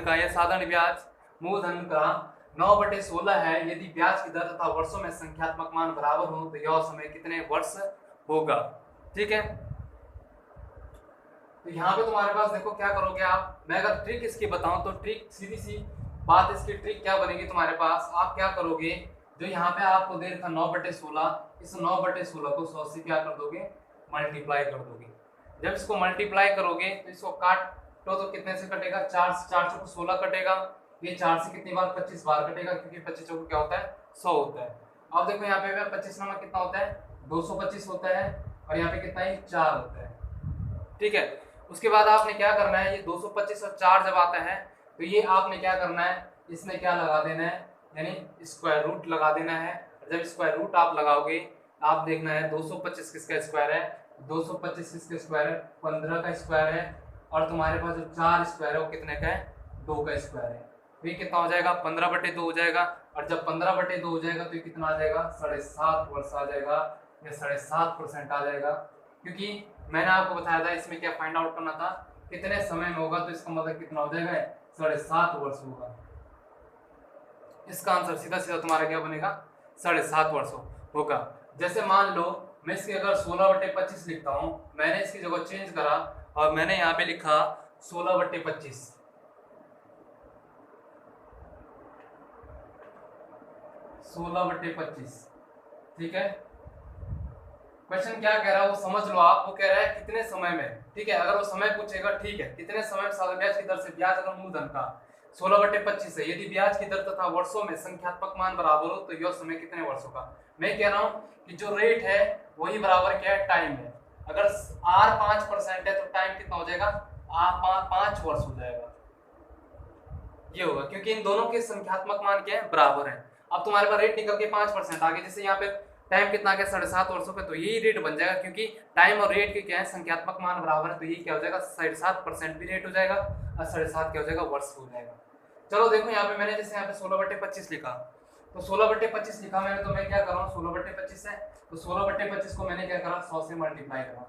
का या साधारण ब्याज मूलधन का 9/16 है, यदि ब्याज की दर तथा वर्षों में संख्यात्मक मान बराबर हो तो यह समय कितने वर्ष होगा। ठीक है, तो यहाँ पे तुम्हारे पास देखो क्या करोगे आप, मैं अगर ट्रिक इसकी बताऊं तो ट्रिक सीधी सी बात, इसकी ट्रिक क्या बनेगी तुम्हारे पास, आप क्या करोगे, जो यहाँ पे आपको दे रखा 9/16, इस 9/16 को 100 से क्या कर दोगे, मल्टीप्लाई कर दोगे। जब इसको मल्टीप्लाई करोगे तो इसको काटो तो कितने से कटेगा, 4 से, 4 चौको 16 कटेगा, ये 4 से कितनी बार, 25 बार कटेगा, क्योंकि 25 चौको क्या होता है, 100 होता है। अब देखो यहाँ पे 25 नंबर कितना होता है, 225 होता है, और यहाँ पे कितना है, 4 होता है। ठीक है, उसके बाद आपने क्या करना है, ये 225 और 4 जब आता है तो ये आपने क्या करना है, इसमें क्या लगा देना है, यानी स्क्वायर रूट लगा देना है। जब स्क्वायर रूट आप लगाओगे, आप देखना है 225 किसका स्क्वायर है, 225 किसका स्क्वायर है, 15 का स्क्वायर है, और तुम्हारे पास जो 4 स्क्वायर है वो कितने का है, 2 का स्क्वायर है। तो ये कितना हो जाएगा, 15/2 हो जाएगा, और जब 15/2 हो जाएगा तो ये कितना आ जाएगा, 7.5 वर्ष आ जाएगा, या 7.5% आ जाएगा। क्योंकि मैंने आपको बताया था इसमें क्या फाइंड आउट करना था, कितने समय में होगा, तो इसका मतलब कितना हो जाएगा, 7.5 वर्ष होगा। इसका आंसर सीधा सीधा तुम्हारा क्या बनेगा, 7.5 वर्ष होगा। जैसे मान लो मैं इसके अगर 16/25 लिखता हूँ, मैंने इसकी जगह चेंज करा और मैंने यहाँ पे लिखा 16/25, 16/25। ठीक है, क्वेश्चन क्या कह रहा है वो समझ लो आप। वो कह रहा है कितने समय में, ठीक है, अगर वो समय पूछेगा, ठीक है, कितने समय में साधारण ब्याज की दर से ब्याज अगर मूलधन का 16/25 है, यदि ब्याज की दर तथा वर्षों में संख्यात्मक मान बराबर हो तो यह समय कितने वर्षों का। मैं कह रहा हूं कि जो रेट है वही बराबर क्या है, टाइम है। अगर R 5% है तो टाइम कितना हो जाएगा, R 5 वर्ष हो जाएगा। ये होगा क्योंकि इन दोनों के संख्यात्मक मान क्या है, बराबर है। अब तुम्हारे पास रेट निकल के 5% आ गया, जैसे यहाँ पे टाइम कितना आ गया 7.5 वर्षों पे, तो यही रेट बन जाएगा क्योंकि टाइम और रेट के क्या है, संख्यात्मक मान बराबर है, तो यही क्या हो जाएगा, 7.5% भी रेट हो जाएगा और 7.5 क्या हो जाएगा, वर्ष हो जाएगा। चलो देखो यहाँ पे मैंने जैसे यहाँ पे 16/25 लिखा, तो 16/25 लिखा मैंने, तो मैं क्या कर रहा हूँ, 16/25 है तो 16/25 को मैंने क्या करा, 100 से मल्टीप्लाई करा।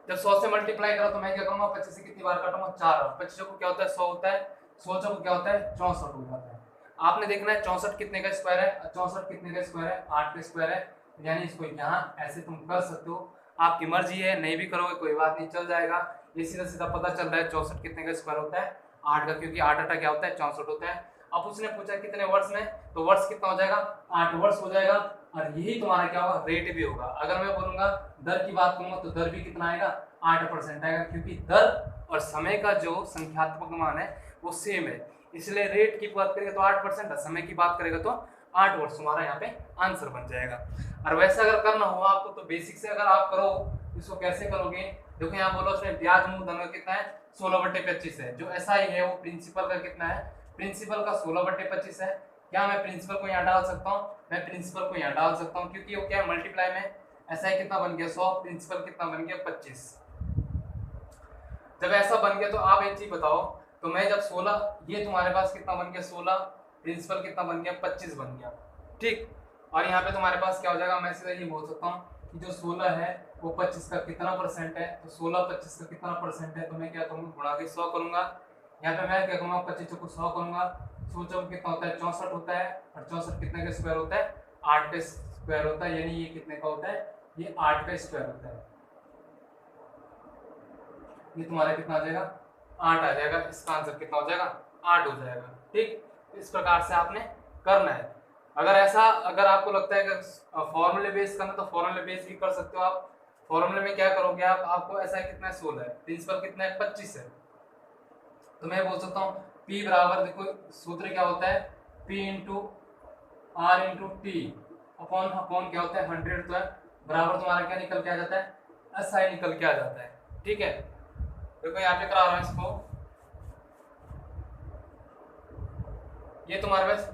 जब 100 से मल्टीप्लाई करा तो मैं क्या करूंगा, 25 से कितनी बार काटूंगा, 4 बार। 25 को क्या होता है, 100 होता है, 100 को क्या होता है, 64 हो जाता है। आपने देखना है 64 कितने का स्क्वायर है, 64 कितने का स्क्वायर है, 8 का स्क्वायर है। यानी इसको यहाँ ऐसे तुम कर सकते हो, आपकी मर्जी है, नहीं भी करोगे कोई बात नहीं, चल जाएगा। ये सीधा सीधा पता चल रहा है 64 कितने का स्क्वायर होता है, 8 का, क्योंकि 8 8 क्या होता है, 64 होता है। अब उसने पूछा कितने वर्ष में, तो वर्ष कितना हो जाएगा, 8 वर्ष हो जाएगा। और यही तुम्हारा क्या होगा, रेट भी होगा। अगर मैं बोलूंगा दर की बात करूंगा तो दर भी कितना आएगा, 8% आएगा, क्योंकि दर और समय का जो संख्यात्मक मान है वो सेम है। इसलिए रेट की बात करेगा तो 8%, समय की बात करेगा तो 8 वर्ष तुम्हारा यहाँ पे आंसर बन जाएगा। और वैसे अगर करना हो आपको तो बेसिक से अगर आप करो, इसको कैसे करोगे, देखो यहाँ बोलो उसमें ब्याज मूलधन का कितना है, 16/25 है। जो एसआई है वो प्रिंसिपल का कितना है, प्रिंसिपल का 16/25 है। क्या मैं प्रिंसिपल को यहाँ डाल सकता हूँ, मैं प्रिंसिपल को यहाँ डाल सकता हूँ, क्योंकि वो क्या है, मल्टीप्लाई में एसआई कितना बन गया 100, प्रिंसिपल कितना बन गया 25। जब ऐसा बन गया तो आप एक चीज बताओ, तो मैं जब 16, ये तुम्हारे पास कितना बन गया 16, प्रिंसिपल कितना बन गया 25 बन गया, ठीक। और यहाँ पे तुम्हारे पास क्या हो जाएगा, मैं सीधा ये बोल सकता हूँ कि जो 16 है वो 25 का कितना परसेंट है, तो 16 25 का कितना परसेंट है, तो मैं क्या करूँगा, गुणा के 100 करूंगा। यहाँ पे मैं क्या करूँगा, 25 को 100 करूंगा, 100 चौक कितना होता है 64 होता है, और 64 कितने का स्क्वायर होता है, 8 का स्क्वायर होता है, यानी ये कितने का होता है, ये 8 का स्क्वायर होता है। ये तुम्हारा कितना आ जाएगा, 8 आ जाएगा। इसका आंसर कितना हो जाएगा, 8 हो जाएगा, ठीक। इस प्रकार से आपने करना है। अगर ऐसा, अगर आपको लगता है कि फॉर्मूले बेस करना तो फॉर्मूले बेस भी कर सकते हो आप। फॉर्मूले में क्या करोगे आप, आपको ऐसा कितना है 16 है, प्रिंसिपल कितना है 25 है, तो मैं बोल सकता हूँ P बराबर, देखो सूत्र क्या होता है, P into R into T upon upon क्या होता है 100, तो है बराबर तुम्हारा क्या निकल के आ जाता है, SI निकल के आ जाता है, ठीक है। देखो यहाँ पे करा रहा हूँ इसको, ये तुम्हारे पास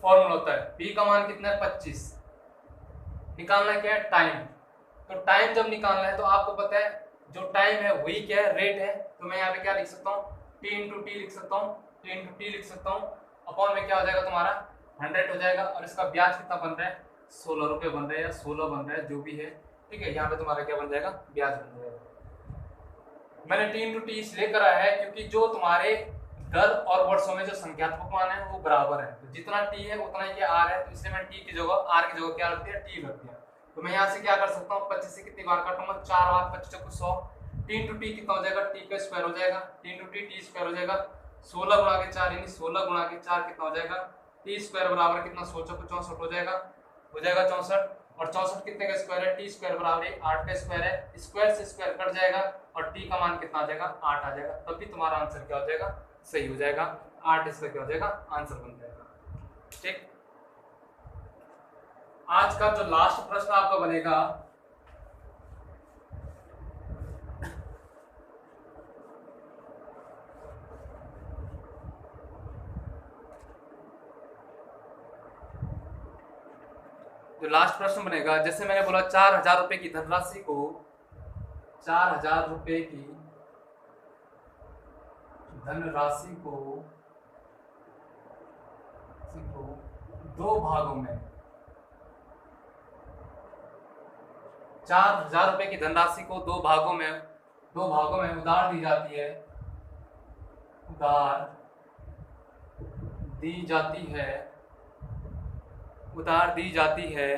फॉर्मूला होता है, P का मान कितना है 25, निकालना क्या है टाइम। तो टाइम जब निकालना है तो आपको पता है जो टाइम है वही क्या है, रेट है। तो मैं यहाँ पे क्या लिख सकता हूँ, T इंटू टी लिख सकता हूँ, T इंटू टी लिख सकता हूँ, अपॉन में क्या हो जाएगा तुम्हारा 100 हो जाएगा। और इसका ब्याज कितना बन रहा है, 16 रुपये बन रहा है या 16 बन रहा है, जो भी है, ठीक है। यहाँ पे तुम्हारा क्या बन जाएगा, ब्याज बन जाएगा। मैंने T इंटू टी इसलिए करा है क्योंकि जो तुम्हारे दर और वर्षों में जो संख्यात्मक मान है वो बराबर है, तो जितना T है उतना ही R है, तो इसलिए मैं T की जगह R की जगह क्या रख दिया, T रख दिया। तो मैं यहाँ से क्या कर सकता हूँ, 25 से कितनी बार काटूंगा, 4 बार, 25 को 100, T इंटू टी कितना हो जाएगा, T का स्क्वायर हो जाएगा, T into T T square हो जाएगा, 16 गुणा के 4 यानी 16 गुणा के 4 कितना हो जाएगा, T स्क्वायर बराबर कितना, 100 को 64 हो जाएगा, 64, और 64 कितने का स्क्वायर है, T स्क्वायर बराबर 8 का स्क्वायर है, स्क्वायर से स्क्वायर कट जाएगा और T का मान कितना आ जाएगा, 8 आ जाएगा, तब भी तुम्हारा आंसर क्या हो जाएगा, सही हो जाएगा, 8 इसका क्या हो जाएगा, आंसर बन जाएगा, ठीक। आज का जो लास्ट प्रश्न आपका बनेगा, जो लास्ट प्रश्न बनेगा, जैसे मैंने बोला 4000 रुपए की धनराशि को, 4000 रुपए की धनराशि को दो भागों में, 4000 रुपए की धनराशि को दो भागों में उधार दी जाती है, उधार दी जाती है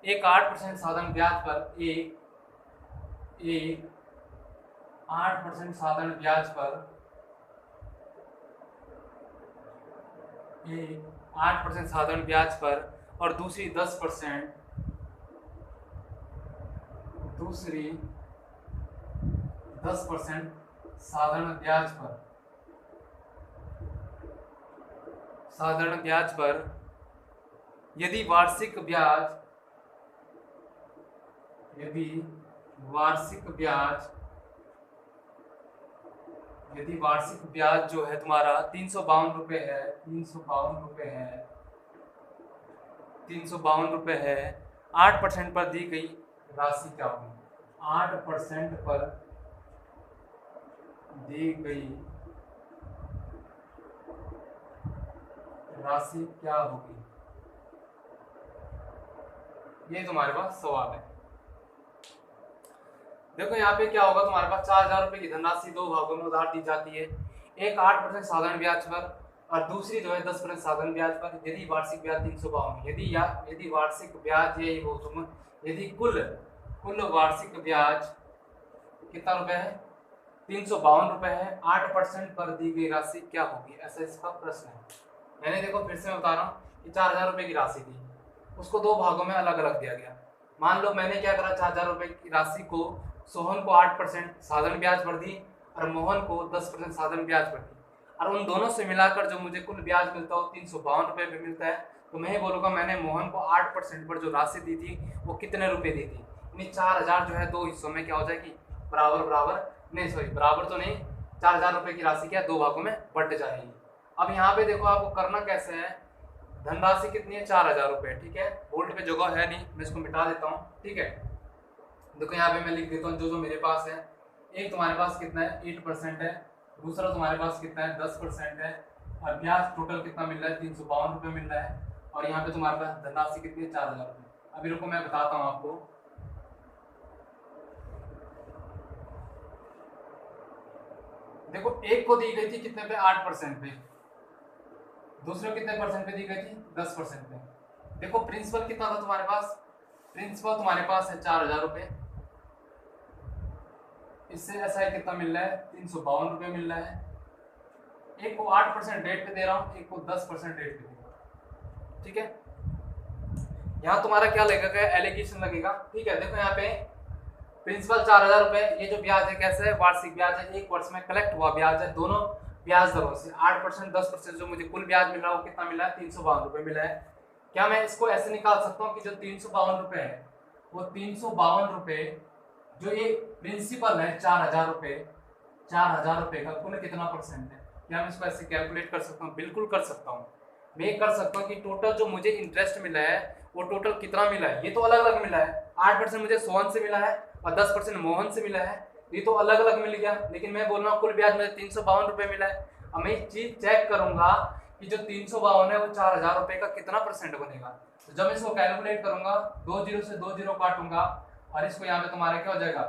एक 8% साधारण ब्याज पर, एक 8% साधारण ब्याज पर, एक 8% साधारण ब्याज पर और दूसरी 10%, दूसरी 10% साधारण ब्याज पर, साधारण ब्याज पर यदि वार्षिक ब्याज, यदि वार्षिक ब्याज, यदि वार्षिक ब्याज जो है तुम्हारा 352 रुपये है, 352 रुपये है, 352 रुपये है, 8% पर दी गई राशि क्या होगी? 8% पर दी गई राशि क्या होगी? ये तुम्हारे पास सवाल है। देखो यहाँ पे क्या होगा, तुम्हारे पास 4000 रुपये की धनराशि दो भागों में उधार दी जाती है, एक 8% साधारण ब्याज पर और दूसरी जो है 10% साधारण ब्याज पर। यदि वार्षिक ब्याज 352, यदि वार्षिक ब्याज यही हो तुम, यदि कुल वार्षिक ब्याज कितना रुपए है? 352 रुपए है, 8% पर दी गई राशि क्या होगी? ऐसा इसका प्रश्न है। मैंने देखो फिर से मैं बता रहा हूँ कि 4000 रुपये की राशि थी, उसको दो भागों में अलग अलग दिया गया। मान लो मैंने क्या करा, 4000 रुपये की राशि को सोहन को 8% साधारण ब्याज पर दी और मोहन को 10% साधारण ब्याज पर दी, और उन दोनों से मिलाकर जो मुझे कुल ब्याज मिलता है वो 352 रुपये पे मिलता है। तो मैं ही बोलूँगा मैंने मोहन को 8% पर जो राशि दी थी वो कितने रुपये दी थी? यानी 4000 जो है दो हिस्सों में क्या हो जाएगी? बराबर बराबर, नहीं सॉरी बराबर तो नहीं, 4000 रुपये की राशि क्या दो भागों में बट जाएगी। अब यहाँ पे देखो आपको करना कैसे है, धनराशि कितनी है? 4000 रुपये, ठीक है। बोल्ड पे जगह है नहीं, मैं इसको मिटा देता हूँ, ठीक है। देखो यहाँ पे मैं लिख देता हूँ जो मेरे पास है। एक तुम्हारे पास कितना है? 8% है, दूसरा तुम्हारे पास कितना है? 10% है, और ब्याज टोटल कितना मिल रहा है? 352 रुपये मिल रहा है, और यहाँ पे तुम्हारे पास धनराशि कितनी है? 4000 रुपये। अभी रुको मैं बताता हूँ आपको। देखो एक को दी गई थी कितने पे? 8% पे, दूसरे को कितने परसेंट पे दी गई थी? 10% पे। देखो प्रिंसिपल कितना था तुम्हारे पास? प्रिंसिपल तुम्हारे पास है 4000 रुपये, इससे ऐसा है कितना मिल रहा है? 352 रुपये मिल रहा है। एक को 8% रेट पे दे रहा हूँ, एक को 10% रेट पे दे रहा हूँ, ठीक है। यहाँ तुम्हारा क्या लगेगा? एलिगेशन लगेगा, ठीक है। देखो यहाँ पे प्रिंसिपल 4000 रुपये, ये जो ब्याज है कैसे है? वार्षिक ब्याज है, एक वर्ष में कलेक्ट हुआ ब्याज है, दोनों ब्याज दरों से 8% 10% जो मुझे कुल ब्याज मिल रहा है वो कितना मिला है? 352 रुपये मिला है। क्या मैं इसको ऐसे निकाल सकता हूँ कि जो 352 रुपये है वो 352 रुपये जो ये प्रिंसिपल है 4000 रुपये, 4000 रुपये का कुल कितना परसेंट है? क्या मैं इसको ऐसे कैलकुलेट कर सकता हूँ? बिल्कुल कर सकता हूँ। मैं ये कर सकता हूँ कि टोटल जो मुझे इंटरेस्ट मिला है वो टोटल कितना मिला है? ये तो अलग अलग मिला है, 8% मुझे सोहन से मिला है और 10% मोहन से मिला है, ये तो अलग अलग मिल गया। लेकिन मैं बोल रहा हूँ कुल ब्याज मुझे 352 रुपये मिला है। अब मैं एक चीज चेक करूंगा कि जो 352 है वो 4000 रुपये का कितना परसेंट बनेगा। तो जब मैं इसको कैलकुलेट करूंगा, 2 जीरो से 2 जीरो काटूंगा और इसको यहाँ पे तुम्हारा क्या हो जाएगा?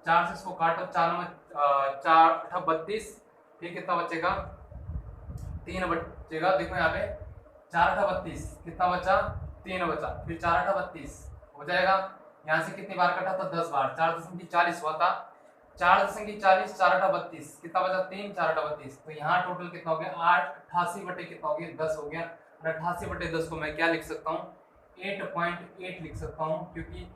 4 से इसको काटो, 4 8 32, फिर कितना बचेगा? 3 बचेगा। देखो यहाँ पे 4 8 32, कितना बचा? 3 बचा, फिर 4 8 32 हो जाएगा। यहाँ से कितनी बार कटा था? 10 बार, 4.40 हुआ था, 4.40, 4 8 32, कितना बचा? 3 4 8 32। तो यहाँ टोटल कितना हो गया? 8 88 बटे कितना हो गया? 10 हो गया। और 88 बटे 10 को मैं क्या लिख सकता हूँ? 8.8 लिख सकता हूँ, क्योंकि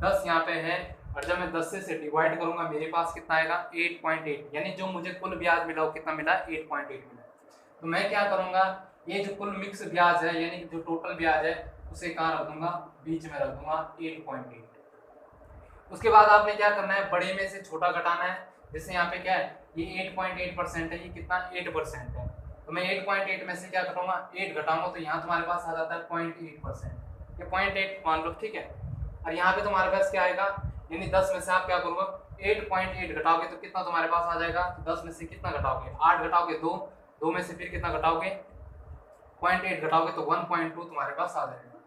10 यहाँ पे है और जब मैं 10 से डिवाइड करूंगा मेरे पास कितना आएगा? 8.8, यानी जो मुझे कुल ब्याज मिला वो कितना मिला? 8.8 मिला। तो मैं क्या करूंगा, ये जो कुल मिक्स ब्याज है यानी जो टोटल ब्याज है उसे कहाँ रख दूंगा? बीच में रख दूंगा, 8.8। उसके बाद आपने क्या करना है? बड़े में से छोटा घटाना है। जैसे यहाँ पे क्या है? ये 8.8% है, ये कितना? 8% है। तो मैं 8.8 में से क्या घटाऊंगा? 8 घटाऊंगा, तो यहाँ तुम्हारे पास आ जाता है 0.8%, ये 0.8 मान लो, ठीक है। और यहाँ पे तुम्हारे पास क्या आएगा? यानी 10 में से आप क्या करोगे? 8.8 घटाओगे तो कितना तुम्हारे पास आ जाएगा? 10 में से कितना घटाओगे? 8 घटाओगे 2, 2 में से फिर कितना घटाओगे? 0.8 घटाओगे तो 1.2 तुम्हारे पास आ जाएगा,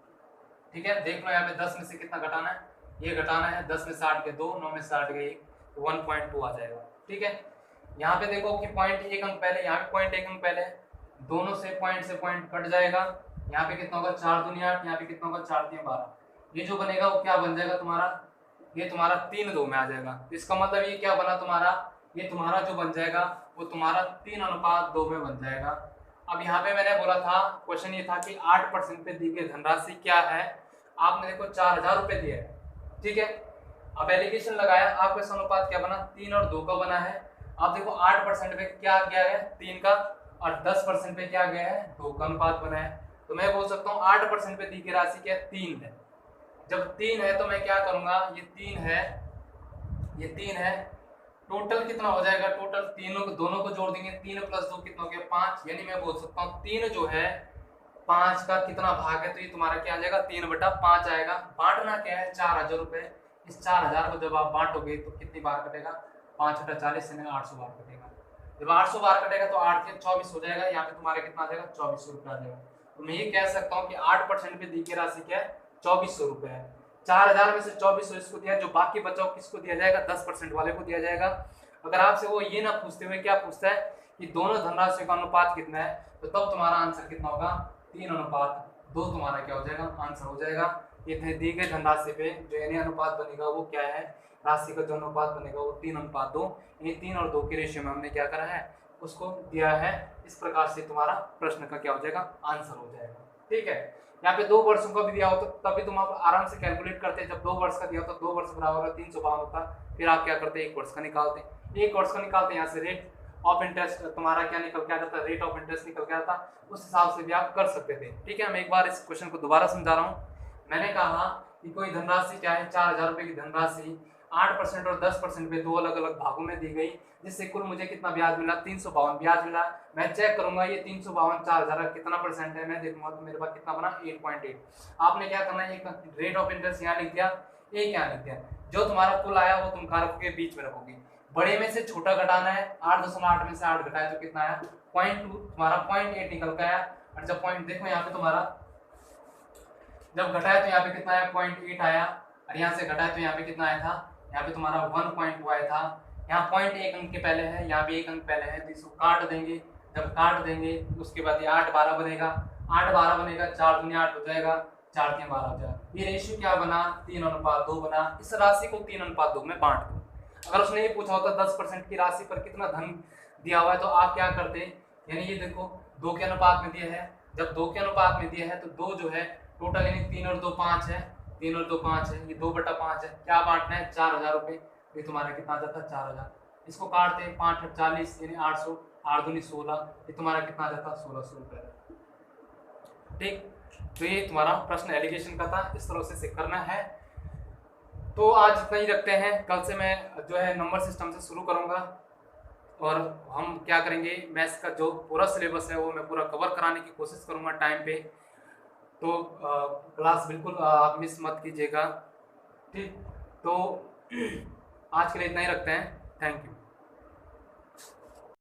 ठीक है। देख लो यहाँ पे 10 में से कितना घटाना है? ये घटाना है, 10 में से 8 गए 2, 9 में से 8 गए 1, तो 1.2 आ जाएगा, ठीक है। यहाँ पे देखो कि पॉइंट 1 अंक पहले, यहाँ पे पॉइंट 1 अंक पहले, दोनों से पॉइंट कट जाएगा। यहाँ पे कितना होगा? 4 दूनी 8, यहाँ पे कितना होगा? 4 3 12। ये जो बनेगा वो क्या बन जाएगा तुम्हारा? ये तुम्हारा 3 2 में आ जाएगा। इसका मतलब ये क्या बना तुम्हारा? ये तुम्हारा जो बन जाएगा वो तुम्हारा 3:2 में बन जाएगा। अब यहाँ पे मैंने बोला था, क्वेश्चन ये था कि 8% पे दी गई धनराशि क्या है। आपने देखो 4000 रुपए दिए है, ठीक है। अब एलिगेशन लगाया, आपका इस अनुपात क्या बना, 3 और 2 का बना है। अब देखो 8% पे क्या गया है, 3 का, और 10% पे क्या गया है, 2 का अनुपात बना है। तो मैं बोल सकता हूँ 8% पे दी गई राशि क्या है, 3 है। जब 3 है तो मैं क्या करूंगा, ये 3 है, ये 3 है, टोटल कितना हो जाएगा, टोटल तीनों को दोनों को जोड़ देंगे, 3 + 2 कितना हो गया, 5। यानी मैं बोल सकता हूँ 3 जो है 5 का कितना भाग है, तो ये तुम्हारा क्या आ जाएगा, 3/5 आएगा। बांटना क्या है, 4000 रुपए। इस 4000 को जब आप बांटोगे तो कितनी बार कटेगा, 5/40 यानी 800 बार कटेगा। जब 800 बार कटेगा तो 8 के 24 हो जाएगा, यहाँ पे तुम्हारे कितना आ जाएगा, 2400 रुपये आ जाएगा। तो मैं ये कह सकता हूँ कि 8% पे दी गई राशि क्या है, 2400 रुपये है। 4000 में से 2400 इसको दिया, जो बाकी बचा किसको दिया जाएगा, 10% वाले को दिया जाएगा। अगर आपसे वो ये ना पूछते हुए क्या पूछता है कि दोनों धनराशियों का अनुपात कितना है, तो तब तुम्हारा आंसर कितना होगा, 3/2 तुम्हारा क्या हो जाएगा, आंसर हो जाएगा। ये दी गई धनराशि पे जो यानी अनुपात बनेगा वो क्या है, राशि का जो अनुपात बनेगा वो 3/2। ये 3 और 2 के रेशियो में हमने क्या करा है, उसको दिया है। इस प्रकार से तुम्हारा प्रश्न का क्या हो जाएगा, आंसर हो जाएगा, ठीक है। यहाँ पे 2 वर्षों का भी दिया हो तो तभी तुम आप आराम से कैलकुलेट करते हैं। जब 2 वर्ष का दिया हो तो 2 वर्ष बराबर 352 होता, फिर आप क्या करते हैं, 1 वर्ष का निकालते हैं। 1 वर्ष का निकालते हैं, यहाँ से रेट ऑफ इंटरेस्ट तुम्हारा क्या निकल के आ जाता है, रेट ऑफ इंटरेस्ट निकल के आता, उस हिसाब से भी आप कर सकते थे, ठीक है। मैं एक बार इस क्वेश्चन को दोबारा समझा रहा हूँ। मैंने कहा कि कोई धनराशि क्या है, 4000 रुपए की धनराशि 8% और 10% पे 2 अलग अलग भागों में दी गई, जिससे कुल मुझे कितना ब्याज मिला, 352 ब्याज मिला। मैं चेक करूंगा ये 352 4000 का कितना परसेंट है, मैं देखूंगा तो मेरे पास कितना बना, 8.8। आपने क्या करना है, एक रेट ऑफ इंटरेस्ट यहाँ लिख दिया, एक यहाँ लिख दिया। जो तुम्हारा कुल आया वो तुम कारकों के बीच में रखोगे। बड़े में से छोटा घटाना है, 8.8 में से 8 घटाए तो कितना आया, 0.2, तुम्हारा 0.8 निकल के आया। और जब पॉइंट देखो यहाँ पे तुम्हारा जब घटाया तो यहाँ पे कितना आया, 0.8 आया, और यहाँ से घटाया तो यहाँ पे कितना आया था, यहाँ पे तुम्हारा 1.2 आया था। यहाँ पॉइंट 1 अंक के पहले है, यहाँ भी 1 अंक पहले है, तो इसको काट देंगे। जब काट देंगे उसके बाद ये 8 12 बनेगा, 8 12 बनेगा, 4 दूनी 8 हो जाएगा, 4 3 12 हो जाएगा। ये रेशियो क्या बना, 3/2 बना। इस राशि को 3/2 में बांट दो। अगर उसने ये पूछा होता 10% की राशि पर कितना धन दिया हुआ है, तो आप क्या करते, यानी ये देखो 2 के अनुपात में दिया है, जब 2 के अनुपात में दिया है तो 2 जो है टोटल, यानी 3 और 2 5 है, 3 और 2 5 है, ये 2/5 है। क्या बांटना है, 4000 रुपये। ये तुम्हारा कितना आ जाता है, 4000। इसको काटते हैं, 5 40 यानी 800, 8 दूनी 16, ये तुम्हारा कितना आ जाता है, 1600 रुपये, ठीक। तो ये तुम्हारा प्रश्न एलिगेशन का था, इस तरह से करना है। तो आज इतना ही रखते हैं, कल से मैं जो है नंबर सिस्टम से शुरू करूँगा, और हम क्या करेंगे, मैथ्स का जो पूरा सिलेबस है वो मैं पूरा कवर कराने की कोशिश करूँगा टाइम पे। तो क्लास बिल्कुल आप मिस मत कीजिएगा, ठीक। तो आज के लिए इतना ही रखते हैं, थैंक यू।